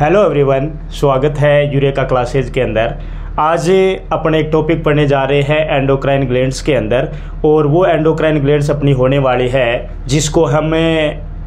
Hello everyone, स्वागत है eureka classes के अंदर। आज अपने एक टॉपिक पढ़ने जा रहे हैं एंडोक्राइन ग्लैंड्स के अंदर, और वो एंडोक्राइन ग्लैंड्स अपनी होने वाली है जिसको हम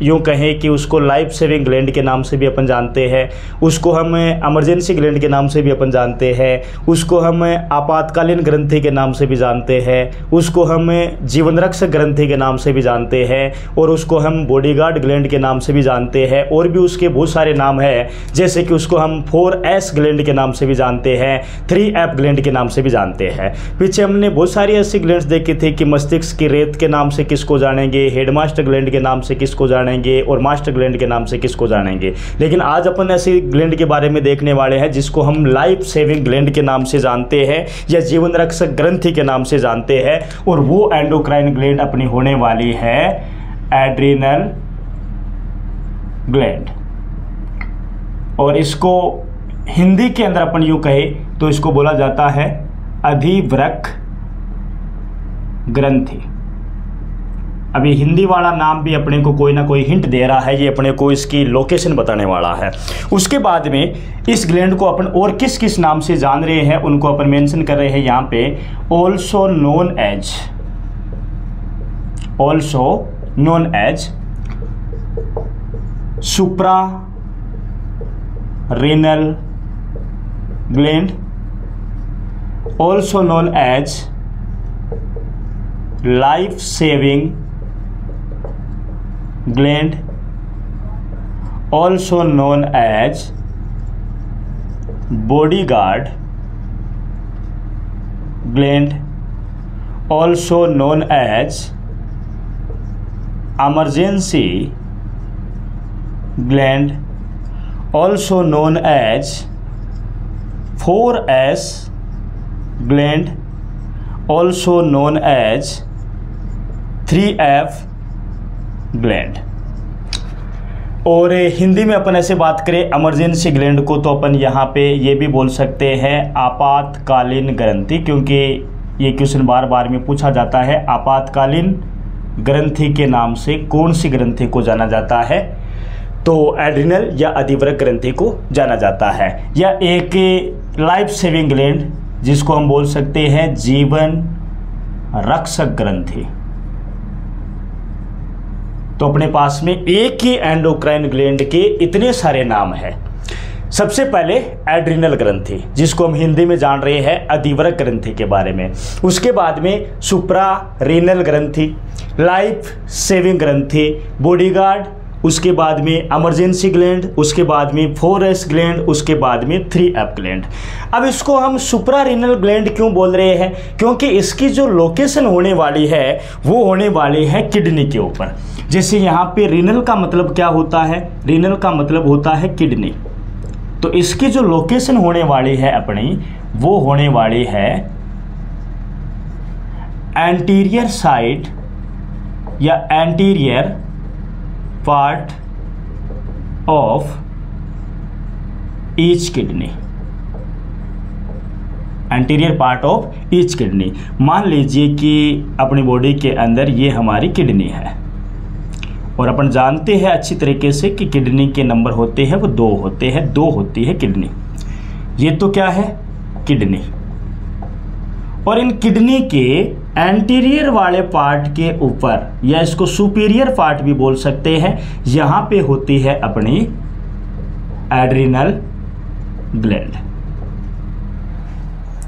यूँ कहें कि उसको लाइफ सेविंग ग्लैंड के नाम से भी अपन जानते हैं, उसको हम इमरजेंसी ग्लैंड के नाम से भी अपन जानते हैं, उसको हम आपातकालीन ग्रंथि के नाम से भी जानते हैं, उसको हम जीवन रक्षक ग्रंथि के नाम से भी जानते हैं, और उसको हम बॉडीगार्ड ग्लैंड के नाम से भी जानते हैं। और भी उसके बहुत सारे नाम हैं, जैसे कि उसको हम 4S ग्लैंड के नाम से भी जानते हैं, 3F ग्लैंड के नाम से भी जानते हैं। पीछे हमने बहुत सारी ऐसी ग्लैंड्स देखी थी कि मस्तिष्क की रेत के नाम से किसको जानेंगे, हेडमास्टर ग्लैंड के नाम से किसको जानेंगे, और मास्टर ग्लैंड के नाम से किसको जानेंगे। लेकिन आज अपन ऐसी ग्लैंड के बारे में देखने वाले हैं जिसको हम लाइफ सेविंग ग्लैंड के नाम से जानते हैं या जीवन रक्षक ग्रंथि के नाम से जानते हैं, और वो एंडोक्राइन ग्लैंड अपनी होने वाली है एड्रिनल ग्लैंड। और इसको हिंदी के अंदर अपन यूं कहे तो इसको बोला जाता है अधिवृक्क ग्रंथि। अभी हिंदी वाला नाम भी अपने को कोई ना कोई हिंट दे रहा है, ये अपने को इसकी लोकेशन बताने वाला है। उसके बाद में इस ग्लैंड को अपन और किस किस नाम से जान रहे हैं उनको अपन मेंशन कर रहे हैं यहाँ पे। Also known as supra renal gland, also known as life saving gland, also known as bodyguard gland, also known as emergency gland, also known as 4S gland, also known as 3F gland. और हिंदी में अपन ऐसे बात करें emergency gland को तो अपन यहाँ पे ये भी बोल सकते हैं आपातकालीन ग्रंथि, क्योंकि ये क्वेश्चन बार बार में पूछा जाता है आपातकालीन ग्रंथि के नाम से कौन सी ग्रंथि को जाना जाता है, तो एड्रिनल या अधिवृक्क ग्रंथि को जाना जाता है। या एक लाइफ सेविंग ग्लैंड जिसको हम बोल सकते हैं जीवन रक्षक ग्रंथि। तो अपने पास में एक ही एंडोक्राइन ग्लैंड के इतने सारे नाम हैं। सबसे पहले एड्रिनल ग्रंथि जिसको हम हिंदी में जान रहे हैं अधिवृक्क ग्रंथि के बारे में। उसके बाद में सुप्रा रीनल ग्रंथि, लाइफ सेविंग ग्रंथि, बॉडीगार्ड, उसके बाद में इमरजेंसी ग्लैंड, उसके बाद में 4S ग्लैंड, उसके बाद में 3F ग्लैंड। अब इसको हम सुप्रा रीनल ग्लैंड क्यों बोल रहे हैं, क्योंकि इसकी जो लोकेशन होने वाली है वो होने वाली है किडनी के ऊपर। जैसे यहाँ पे रीनल का मतलब क्या होता है, रीनल का मतलब होता है किडनी। तो इसकी जो लोकेशन होने वाली है अपनी, वो होने वाली है एंटीरियर साइड या anterior part of each kidney, anterior part of each kidney. मान लीजिए कि अपनी बॉडी के अंदर ये हमारी किडनी है, और अपन जानते हैं अच्छी तरीके से कि किडनी के नंबर होते हैं वो 2 होते हैं, 2 होती है किडनी। ये तो क्या है, किडनी। और इन किडनी के एंटीरियर वाले पार्ट के ऊपर, या इसको सुपीरियर पार्ट भी बोल सकते हैं, यहां पे होती है अपनी एड्रिनल ग्लैंड।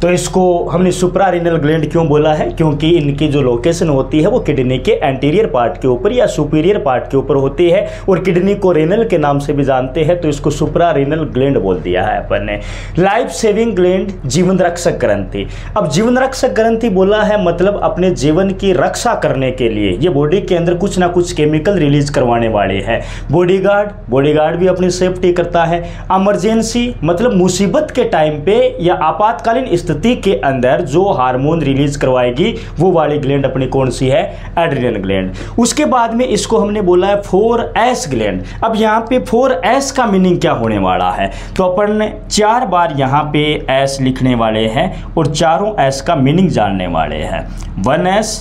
तो इसको हमने सुप्रा रीनल ग्लैंड क्यों बोला है, क्योंकि इनकी जो लोकेशन होती है वो किडनी के एंटीरियर पार्ट के ऊपर या सुपीरियर पार्ट के ऊपर होती है, और किडनी को रीनल के नाम से भी जानते हैं, तो इसको सुप्रा रीनल ग्लैंड बोल दिया है अपन ने। लाइफ सेविंग ग्लैंड, जीवन रक्षक ग्रंथि। अब जीवन रक्षक ग्रंथि बोला है मतलब अपने जीवन की रक्षा करने के लिए ये बॉडी के अंदर कुछ ना कुछ केमिकल रिलीज करवाने वाले हैं। बॉडीगार्ड भी अपनी सेफ्टी करता है। इमरजेंसी मतलब मुसीबत के टाइम पे या आपातकालीन स्थिति के अंदर जो हार्मोन रिलीज करवाएगी वो वाली ग्लैंड अपनी कौन सी है, एड्रिनल ग्लैंड। उसके बाद में इसको हमने बोला है 4S ग्लैंड। अब यहाँ पे 4S का मीनिंग क्या होने वाला है, तो अपन 4 बार यहाँ पे S लिखने वाले हैं और चारों S का मीनिंग जानने वाले हैं। 1S,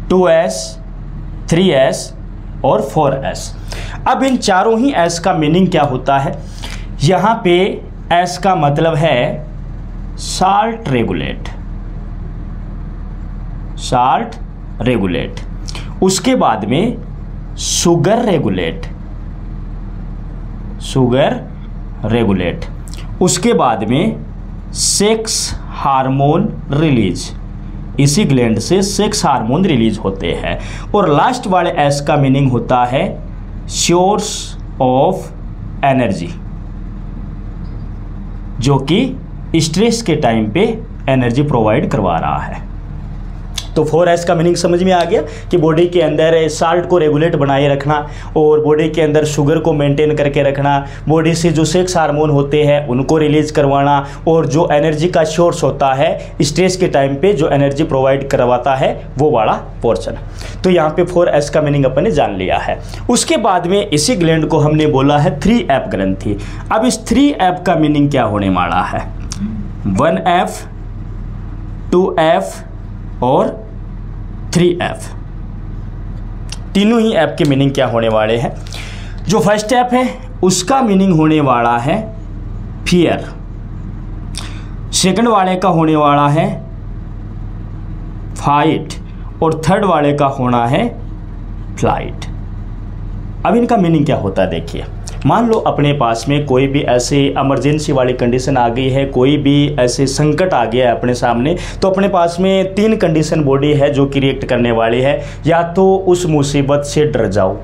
2S, 3S और 4S। अब इन चारों ही S का मीनिंग क्या होता है यहाँ पे एस का मतलब है साल्ट रेगुलेट, साल्ट रेगुलेट। उसके बाद में शुगर रेगुलेट, शुगर रेगुलेट। उसके बाद में सेक्स हार्मोन रिलीज, इसी ग्लैंड से सेक्स हार्मोन रिलीज होते हैं। और लास्ट वाले एस का मीनिंग होता है सोर्स ऑफ एनर्जी, जो कि स्ट्रेस के टाइम पे एनर्जी प्रोवाइड करवा रहा है। तो 4S का मीनिंग समझ में आ गया कि बॉडी के अंदर साल्ट को रेगुलेट बनाए रखना और बॉडी के अंदर शुगर को मेंटेन करके रखना, बॉडी से जो सेक्स हार्मोन होते हैं उनको रिलीज करवाना, और जो एनर्जी का सोर्स होता है स्ट्रेस के टाइम पे जो एनर्जी प्रोवाइड करवाता है वो वाला पोर्शन। तो यहाँ पे 4S का मीनिंग अपन ने जान लिया है। उसके बाद में इसी ग्लैंड को हमने बोला है 3F ग्रंथि। अब इस 3F का मीनिंग क्या होने वाला है? 1F, 2F और 3F, तीनों ही ऐप के मीनिंग क्या होने वाले हैं? जो फर्स्ट ऐप है उसका मीनिंग होने वाला है फियर, सेकंड वाले का होने वाला है फाइट, और थर्ड वाले का होना है फ्लाइट। अब इनका मीनिंग क्या होता है देखिए। मान लो अपने पास में कोई भी ऐसे इमरजेंसी वाली कंडीशन आ गई है, कोई भी ऐसे संकट आ गया है अपने सामने, तो अपने पास में 3 कंडीशन बॉडी है जो कि रिएक्ट करने वाली है। या तो उस मुसीबत से डर जाओ,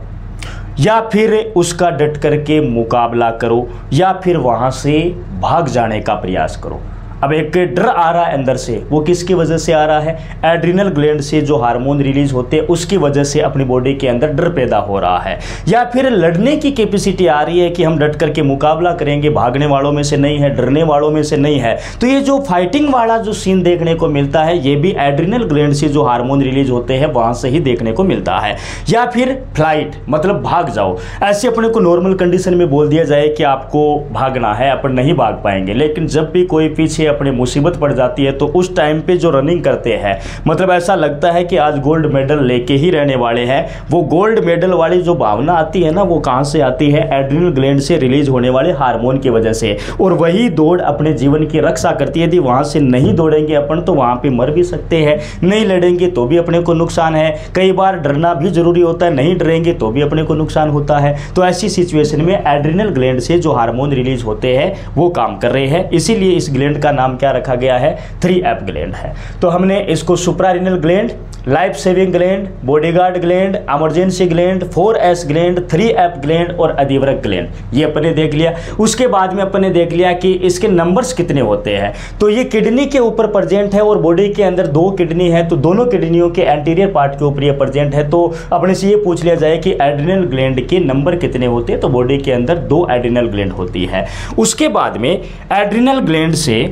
या फिर उसका डट करके मुकाबला करो, या फिर वहाँ से भाग जाने का प्रयास करो। अब एक डर आ रहा है अंदर से, वो किसकी वजह से आ रहा है? एड्रिनल ग्लैंड से जो हार्मोन रिलीज होते हैं उसकी वजह से अपनी बॉडी के अंदर डर पैदा हो रहा है। या फिर लड़ने की कैपेसिटी आ रही है कि हम डट करके मुकाबला करेंगे, भागने वालों में से नहीं है, डरने वालों में से नहीं है। तो ये जो फाइटिंग वाला जो सीन देखने को मिलता है ये भी एड्रिनल ग्लैंड से जो हार्मोन रिलीज होते हैं वहां से ही देखने को मिलता है। या फिर फ्लाइट मतलब भाग जाओ, ऐसे अपने को नॉर्मल कंडीशन में बोल दिया जाए कि आपको भागना है, अपन नहीं भाग पाएंगे। लेकिन जब भी कोई पीछे अपने मुसीबत पड़ जाती है तो उस टाइम पे जो रनिंग करते हैं, मतलब ऐसा लगता है कि आज गोल्ड मेडल लेके ही रहने वाले हैं। वो गोल्ड मेडल वाली जो भावना आती है ना, वो कहां से आती है? एड्रिनल ग्लैंड से रिलीज होने वाले हार्मोन की वजह से। और वही दौड़ अपने जीवन की रक्षा करती है। यदि वहां से नहीं दौड़ेंगे अपन तो वहां पे मर भी सकते हैं, नहीं लड़ेंगे तो भी अपने को नुकसान है। कई बार डरना भी जरूरी होता है, नहीं डरेंगे तो भी अपने को नुकसान होता है। तो ऐसी सिचुएशन में एड्रिनल ग्लैंड से जो हार्मोन रिलीज होते हैं वो काम कर रहे हैं, इसीलिए इस ग्लैंड का नाम क्या रखा गया है? 3F ग्लैंड है। तो हमने इसको suprarenal gland, life saving gland, bodyguard gland, emergency gland, 4S gland, 3F gland और अधिवरक ग्लैंड ये अपने देख लिया। उसके बाद में अपने देख लिया कि इसके नंबर्स कितने होते हैं। तो ये किडनी के ऊपर प्रेजेंट है और बॉडी के अंदर 2 किडनी है, तो दोनों किडनियों के एंटीरियर पार्ट के ऊपर ये प्रेजेंट है। तो अपने से ये पूछ लिया जाए कि एड्रिनल ग्लैंड के नंबर कितने होते हैं, तो बॉडी के अंदर 2 एड्रिनल ग्लैंड होती है। उसके बाद में एड्रिनल ग्लैंड से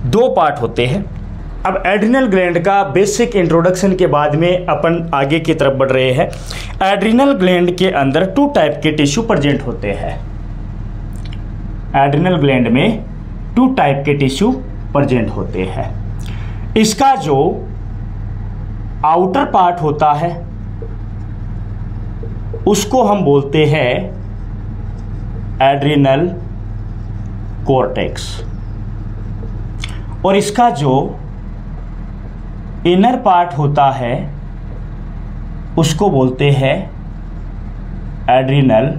2 पार्ट होते हैं। अब एड्रिनल ग्लैंड का बेसिक इंट्रोडक्शन के बाद में अपन आगे की तरफ बढ़ रहे हैं। एड्रिनल ग्लैंड के अंदर 2 टाइप के टिश्यू प्रेजेंट होते हैं। एड्रिनल ग्लैंड में 2 टाइप के टिश्यू प्रेजेंट होते हैं। इसका जो आउटर पार्ट होता है उसको हम बोलते हैं एड्रिनल कॉर्टेक्स, और इसका जो इनर पार्ट होता है उसको बोलते हैं एड्रिनल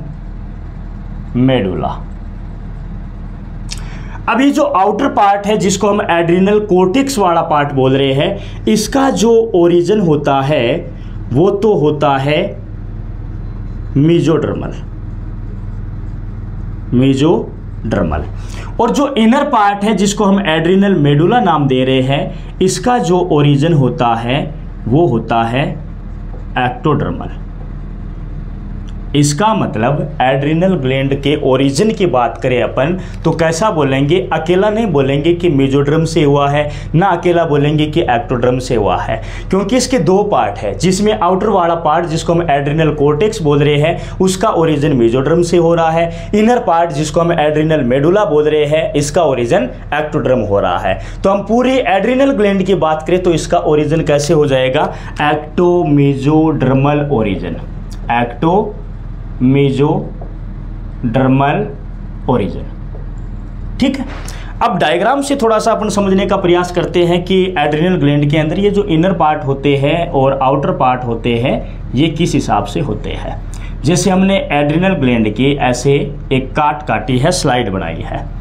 मेडुला। अभी जो आउटर पार्ट है जिसको हम एड्रिनल कॉर्टेक्स वाला पार्ट बोल रहे हैं, इसका जो ओरिजिन होता है वो तो होता है मेसोडर्मल, मेसोडर्मल। और जो इनर पार्ट है जिसको हम एड्रिनल मेडुला नाम दे रहे हैं, इसका जो ओरिजिन होता है वो होता है एक्टोडर्मल। इसका मतलब एड्रिनल ग्लैंड के ओरिजिन की बात करें अपन तो कैसा बोलेंगे? अकेला नहीं बोलेंगे कि मेसोडर्म से हुआ है, ना अकेला बोलेंगे कि एक्टोडर्म से हुआ है, क्योंकि इसके 2 पार्ट है, जिसमें आउटर वाला पार्ट जिसको हम एड्रिनल कॉर्टेक्स बोल रहे हैं उसका ओरिजिन मेसोडर्म से हो रहा है। इनर पार्ट जिसको हम एड्रिनल मेडुला बोल रहे हैं इसका ओरिजिन एक्टोडर्म हो रहा है। तो हम पूरी एड्रिनल ग्लैंड की बात करें तो इसका ओरिजिन कैसे हो जाएगा? एक्टोमेसोडर्मल ओरिजिन, एक्टो मेसोडर्मल ओरिजिन। ठीक है, अब डायग्राम से थोड़ा सा अपन समझने का प्रयास करते हैं कि एड्रिनल ग्लैंड के अंदर ये जो इनर पार्ट होते हैं और आउटर पार्ट होते हैं ये किस हिसाब से होते हैं। जैसे हमने एड्रिनल ग्लैंड के ऐसे एक काटी है, स्लाइड बनाई है,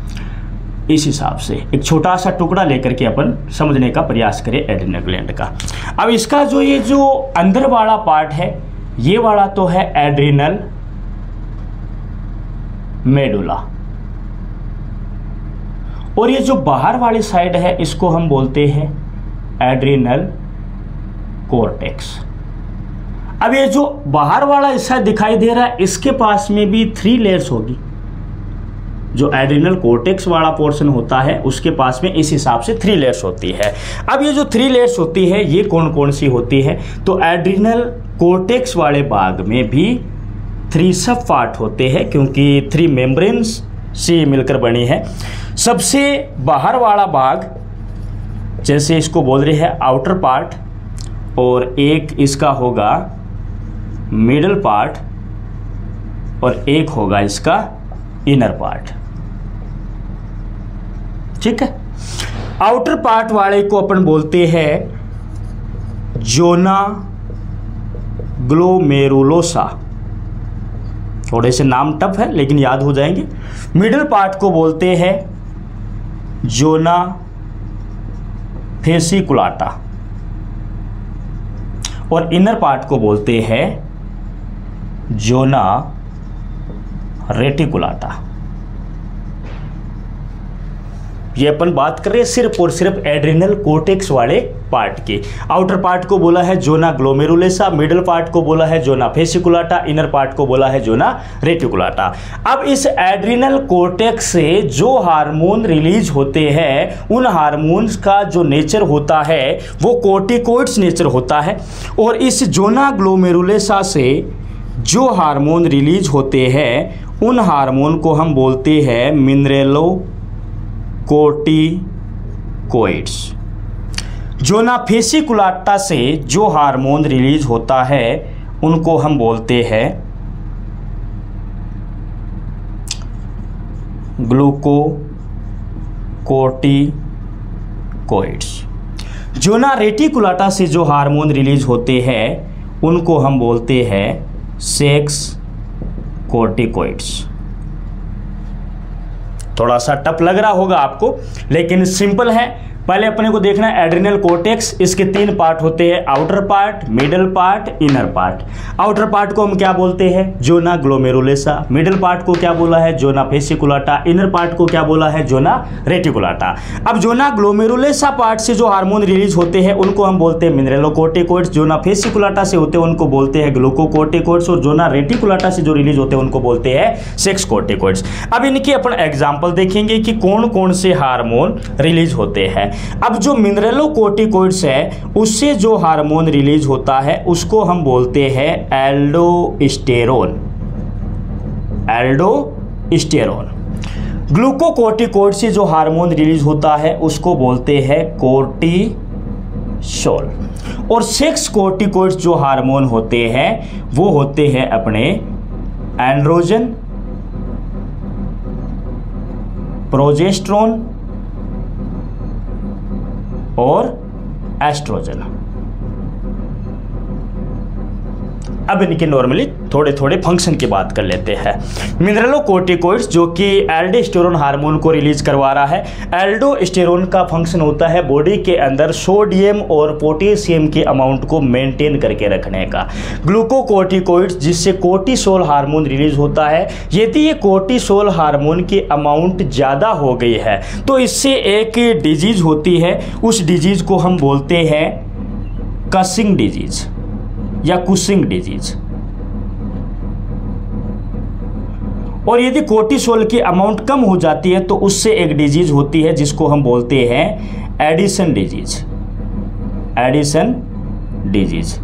इस हिसाब से एक छोटा सा टुकड़ा लेकर के अपन समझने का प्रयास करें एड्रिनल ग्लैंड का। अब इसका ये जो अंदर वाला पार्ट है ये वाला तो है एड्रिनल मेडुला, और ये जो बाहर वाली साइड है इसको हम बोलते हैं एड्रिनल कॉर्टेक्स। अब ये जो बाहर वाला हिस्सा दिखाई दे रहा है इसके पास में भी 3 लेयर्स होगी। जो एड्रिनल कॉर्टेक्स वाला पोर्शन होता है उसके पास में इस हिसाब से 3 लेयर्स होती है। अब ये जो 3 लेयर्स होती है ये कौन कौन सी होती है, तो एड्रिनल कॉर्टेक्स वाले भाग में भी 3 सब पार्ट होते हैं, क्योंकि 3 मेम्ब्रेन्स से मिलकर बनी है। सबसे बाहर वाला भाग जैसे इसको बोल रहे हैं आउटर पार्ट, और एक इसका होगा मिडल पार्ट, और एक होगा इसका इनर पार्ट। ठीक है, आउटर पार्ट वाले को अपन बोलते हैं जोना ग्लोमेरुलोसा। थोड़े से नाम टफ है लेकिन याद हो जाएंगे। मिडिल पार्ट को बोलते हैं जोना फेसिकुलाटा, और इनर पार्ट को बोलते हैं जोना रेटिकुलाटा। ये अपन बात कर रहे हैं सिर्फ और सिर्फ एड्रिनल कॉर्टेक्स वाले पार्ट की। आउटर पार्ट को बोला है जोना ग्लोमेरुलोसा, मिडिल पार्ट को बोला है जोना फेसिकुलाटा, इनर पार्ट को बोला है जोना रेटिकुलाटा। अब इस एड्रिनल कॉर्टेक्स से जो हार्मोन रिलीज होते हैं उन हार्मोन्स का जो नेचर होता है वो कॉर्टिकोइड्स नेचर होता है, और इस जोना ग्लोमेरुलोसा से जो हार्मोन रिलीज होते हैं उन हार्मोन को हम बोलते हैं मिनरेलो कॉर्टिकोइड्स। जोना फेसिकुलाटा से जो हार्मोन रिलीज होता है उनको हम बोलते हैं ग्लूकोकॉर्टिकोइड्स। जोना रेटिकुलाटा से जो हार्मोन रिलीज होते हैं उनको हम बोलते हैं सेक्स कॉर्टिकोइड्स। थोड़ा सा टफ लग रहा होगा आपको लेकिन सिंपल है। पहले अपने को देखना है एड्रिनल कॉर्टेक्स, इसके 3 पार्ट होते हैं, outer part, middle part, inner part. Outer part को हम क्या बोलते हैं, जोना ग्लोमेरुलोसा। मिडल पार्ट को क्या बोला है, जोना फेसिकुलाटा। इनर पार्ट को क्या बोला है, जोना रेटिकुलाटा। अब जोना ग्लोमेरुलोसा पार्ट से जो हार्मोन रिलीज होते हैं उनको हम बोलते हैं मिनरेलोकॉर्टिकोइड्स। जोना फेसिकुलाटा से होते हैं उनको बोलते हैं ग्लूकोकॉर्टिकोइड्स, और जोना रेटिकुलाटा से जो रिलीज होते हैं उनको बोलते हैं सेक्स कॉर्टिकोइड्स। अब इनके अपन एग्जाम्पल देखेंगे कि कौन कौन से हार्मोन रिलीज होते हैं। अब जो मिनरेलोकॉर्टिकोइड्स है उससे जो हार्मोन रिलीज होता है उसको हम बोलते हैं एल्डोस्टेरोन। एल्डोस्टेरोन। ग्लूकोकॉर्टिकोइड से जो हार्मोन रिलीज होता है उसको बोलते हैं कोर्टिसोल। और सेक्स कॉर्टिकोइड्स जो हार्मोन होते हैं वो होते हैं अपने एंड्रोजन, प्रोजेस्टेरोन और एस्ट्रोजन। अब इनके नॉर्मली थोड़े थोड़े फंक्शन की बात कर लेते हैं। मिनरेलोकॉर्टिकोइड्स जो कि एल्डोस्टेरोन हार्मोन को रिलीज करवा रहा है। एल्डोस्टेरोन का फंक्शन होता है बॉडी के अंदर सोडियम और पोटेशियम के अमाउंट को मेंटेन करके रखने का। ग्लूकोकॉर्टिकोइड्स जिससे कोर्टिसोल हार्मोन रिलीज होता है। यदि ये कोर्टिसोल हार्मोन की अमाउंट ज़्यादा हो गई है तो इससे एक डिजीज होती है, उस डिजीज को हम बोलते हैं कसिंग डिजीज या कुशिंग डिजीज। और यदि कोर्टिसोल की अमाउंट कम हो जाती है तो उससे एक डिजीज होती है जिसको हम बोलते हैं Addison disease. Addison disease.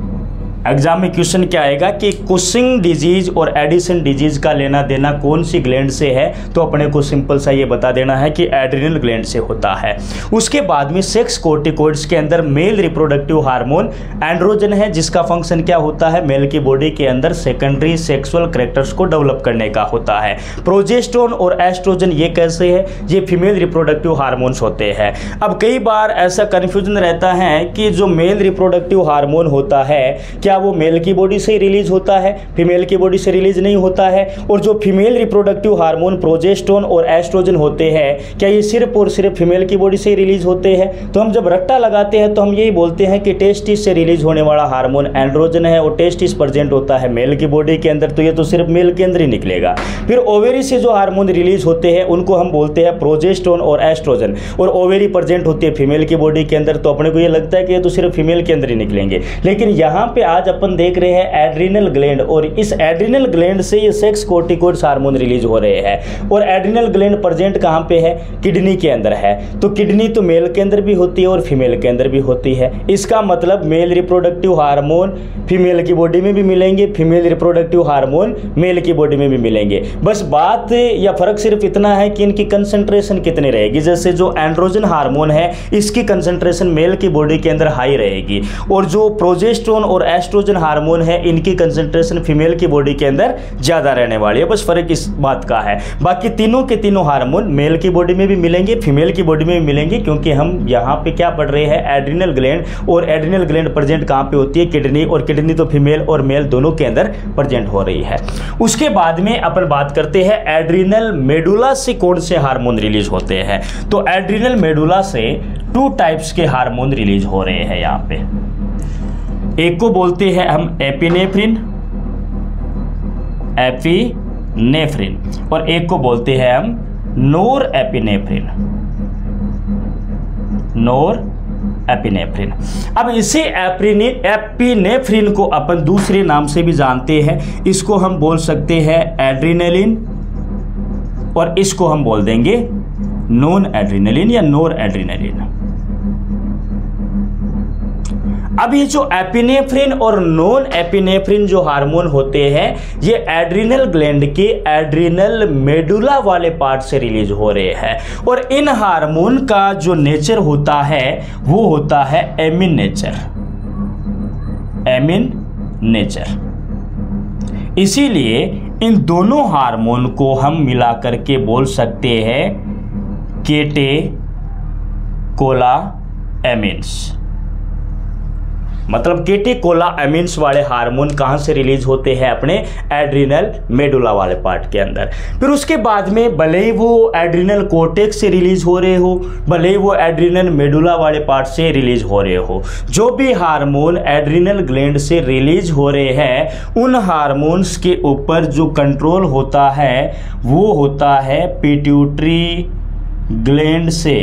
Exam में क्वेश्चन क्या आएगा कि कुशिंग डिजीज और एडिसन डिजीज का लेना देना कौन सी ग्लैंड से है, तो अपने को सिंपल सा ये बता देना है कि एड्रिनल ग्लैंड से होता है। उसके बाद में सेक्स कोर्टिकोइड्स के अंदर मेल रिप्रोडक्टिव हार्मोन एंड्रोजन है, जिसका फंक्शन क्या होता है, मेल की बॉडी के अंदर सेकेंडरी सेक्सुअल कैरेक्टर्स को डेवलप करने का होता है। प्रोजेस्टेरोन और एस्ट्रोजन ये कैसे है, ये फीमेल रिप्रोडक्टिव हार्मोन्स होते हैं। अब कई बार ऐसा कंफ्यूजन रहता है कि जो मेल रिप्रोडक्टिव हार्मोन होता है क्या वो मेल की बॉडी से रिलीज होता है, फीमेल की बॉडी से रिलीज नहीं होता है, और जो फीमेल रिप्रोडक्टिव हार्मोन प्रोजेस्टेरोन और एस्ट्रोजन होते हैं क्या ये सिर्फ और सिर्फ फीमेल की बॉडी से रिलीज होते हैं। तो हम जब रट्टा लगाते हैं तो हम यही बोलते हैं कि टेस्टिस से रिलीज होने वाला हार्मोन एंड्रोजन है और टेस्टिस प्रेजेंट होता है मेल की बॉडी के अंदर, तो ये तो सिर्फ मेल के अंदर ही निकलेगा। फिर ओवेरी से जो हार्मोन रिलीज होते हैं उनको हम बोलते हैं प्रोजेस्टेरोन और एस्ट्रोजन, और ओवेरी प्रेजेंट होती है फीमेल की बॉडी के अंदर, तो अपने को ये लगता है कि ये तो सिर्फ फीमेल के अंदर ही निकलेंगे। लेकिन यहाँ पे आज अपन देख रहे हैं एड्रिनल ग्लैंड, और इस एड्रिनल ग्लैंड से ये सेक्स कोर्टिकोइड्स हार्मोन रिलीज हो रहे हैं। और एड्रिनल ग्लैंड प्रेजेंट कहाँ पे है, किडनी के अंदर है। तो किडनी तो मेल के अंदर भी होती है और फीमेल के अंदर भी होती है। इसका मतलब मेल रिप्रोडक्टिव हार्मोन फीमेल की बॉडी में भी मिलेंगे, फीमेल रिप्रोडक्टिव हार्मोन मेल की बॉडी में भी मिलेंगे। बस बात या फर्क सिर्फ इतना है कि इनकी कंसंट्रेशन कितनी रहेगी। जैसे जो एंड्रोजन हार्मोन है इसकी कंसंट्रेशन मेल की बॉडी के अंदर हाई रहेगी, और जो प्रोजेस्टेरोन और एस्ट्रोजन हार्मोन है इनकी कंसंट्रेशन फीमेल की बॉडी के अंदर ज्यादा रहने वाली है। बस फर्क इस बात का है। बाकी तीनों के तीनों हार्मोन मेल की बॉडी में भी मिलेंगे, फीमेल की बॉडी में भी मिलेंगे, क्योंकि हम यहाँ पे क्या पढ़ रहे हैं, एड्रिनल ग्लैंड। और एड्रिनल ग्लैंड प्रेजेंट कहाँ पे होती है, किडनी, और किडनी तो फीमेल और मेल दोनों के अंदर प्रेजेंट हो रही है। उसके बाद में अपन बात करते हैं एड्रिनल मेडुला से कौन से हार्मोन रिलीज होते हैं। तो एड्रिनल मेडुला से 2 टाइप्स के हार्मोन रिलीज हो रहे हैं यहाँ पे। एक को बोलते हैं हम एपिनेफ्रिन, और एक को बोलते हैं हम नोर एपिनेफ्रिन। अब इसे एपिनेफ्रिन को अपन दूसरे नाम से भी जानते हैं। इसको हम बोल सकते हैं एड्रिनलिन, और इसको हम बोल देंगे नॉन एड्रिनलिन या नोर एड्रिनलिन। अब ये जो एपिनेफ्रिन और नॉन एपिनेफ्रिन जो हार्मोन होते हैं ये एड्रिनल ग्लैंड के एड्रिनल मेडुला वाले पार्ट से रिलीज हो रहे हैं, और इन हार्मोन का जो नेचर होता है वो होता है एमिन नेचर। इसीलिए इन दोनों हार्मोन को हम मिला करके बोल सकते हैं केटेकोलामिन्स। मतलब केटेकोलामिन्स वाले हार्मोन कहां से रिलीज होते हैं, अपने एड्रिनल मेडुला वाले पार्ट के अंदर। फिर उसके बाद में भले ही वो एड्रिनल कोर्टेक्स से रिलीज हो रहे हो, भले ही वो एड्रिनल मेडुला वाले पार्ट से रिलीज हो रहे हो, जो भी हार्मोन एड्रिनल ग्लैंड से रिलीज हो रहे हैं उन हार्मोन्स के ऊपर जो कंट्रोल होता है वो होता है पिट्यूटरी ग्लैंड से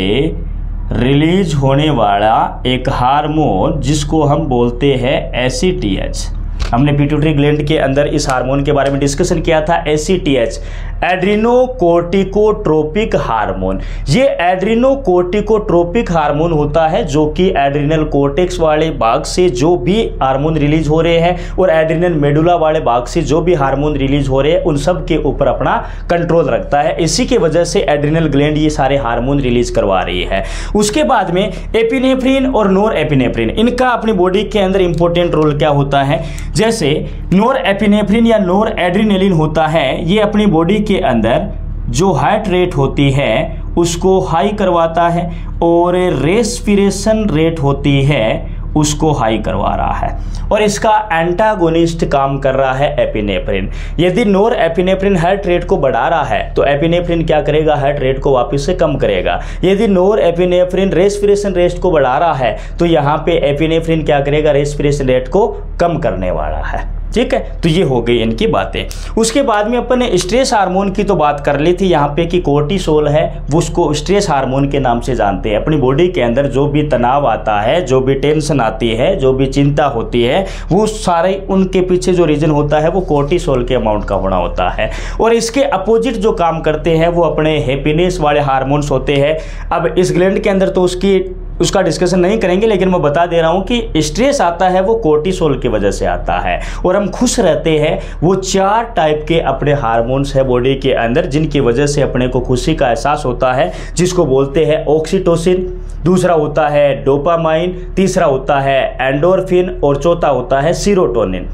रिलीज होने वाला एक हार्मोन जिसको हम बोलते हैं एसीटीएच। हमने पिट्यूटरी ग्लैंड के अंदर इस हार्मोन के बारे में डिस्कशन किया था, एसीटीएच, एड्रिनोकोर्टिकोट्रोपिक हार्मोन। ये एड्रिनोकोर्टिकोट्रोपिक हार्मोन होता है जो कि एड्रिनल कोर्टेक्स वाले भाग से जो भी हार्मोन रिलीज हो रहे हैं और एड्रिनल मेडुला वाले भाग से जो भी हार्मोन रिलीज हो रहे हैं उन सब के ऊपर अपना कंट्रोल रखता है। इसी की वजह से एड्रिनल ग्लैंड ये सारे हार्मोन रिलीज करवा रही है। उसके बाद में एपिनेफ्रिन और नोर एपिनेफ्रिन, इनका अपनी बॉडी के अंदर इंपॉर्टेंट रोल क्या होता है। जैसे नोर एपिनेफ्रिन या नोर एड्रिनलिन होता है, ये अपनी बॉडी के अंदर जो हार्ट रेट होती है उसको हाई करवाता है और रेस्पिरेशन रेट होती है उसको हाई करवा रहा है, और इसका एंटागोनिस्ट काम कर रहा है एपिनेफ्रिन। यदि नोर एपिनेफ्रिन हार्ट रेट को बढ़ा रहा है तो एपिनेफ्रिन क्या करेगा, हार्ट रेट को वापस से कम करेगा। यदि नोर एपिनेफ्रिन रेस्पिरेशन रेट को बढ़ा रहा है तो यहाँ पे एपिनेफ्रिन क्या करेगा, रेस्पिरेशन रेट को कम करने वाला है। ठीक है, तो ये हो गई इनकी बातें। उसके बाद में अपन ने स्ट्रेस हार्मोन की तो बात कर ली थी यहाँ पे कि कोर्टिसोल है वो उसको स्ट्रेस हार्मोन के नाम से जानते हैं। अपनी बॉडी के अंदर जो भी तनाव आता है, जो भी टेंशन आती है, जो भी चिंता होती है, वो सारे उनके पीछे जो रीजन होता है वो कोर्टिसोल के अमाउंट का होना होता है। और इसके अपोजिट जो काम करते हैं वो अपने हैप्पीनेस वाले हार्मोन्स होते हैं। अब इस ग्लैंड के अंदर तो उसकी उसका डिस्कशन नहीं करेंगे, लेकिन मैं बता दे रहा हूँ कि स्ट्रेस आता है वो कोर्टिसोल की वजह से आता है। और हम खुश रहते हैं, वो 4 टाइप के अपने हार्मोन्स है बॉडी के अंदर जिनकी वजह से अपने को खुशी का एहसास होता है, जिसको बोलते हैं ऑक्सीटोसिन, दूसरा होता है डोपामाइन, तीसरा होता है एंडोर्फिन और चौथा होता है सीरोटोनिन।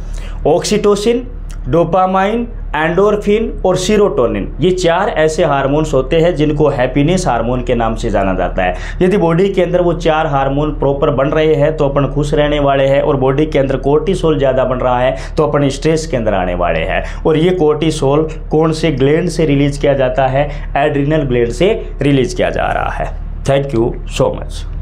ऑक्सीटोसिन, डोपामाइन, एंडोर्फिन और सीरोटोनिन, ये 4 ऐसे हार्मोन्स होते हैं जिनको हैप्पीनेस हार्मोन के नाम से जाना जाता है। यदि बॉडी के अंदर वो 4 हार्मोन प्रॉपर बन रहे हैं तो अपन खुश रहने वाले हैं, और बॉडी के अंदर कोर्टिसोल ज़्यादा बन रहा है तो अपन स्ट्रेस के अंदर आने वाले हैं। और ये कोर्टिसोल कौन से ग्लैंड से रिलीज किया जाता है? एड्रिनल ग्लैंड से रिलीज किया जा रहा है। Thank you so much.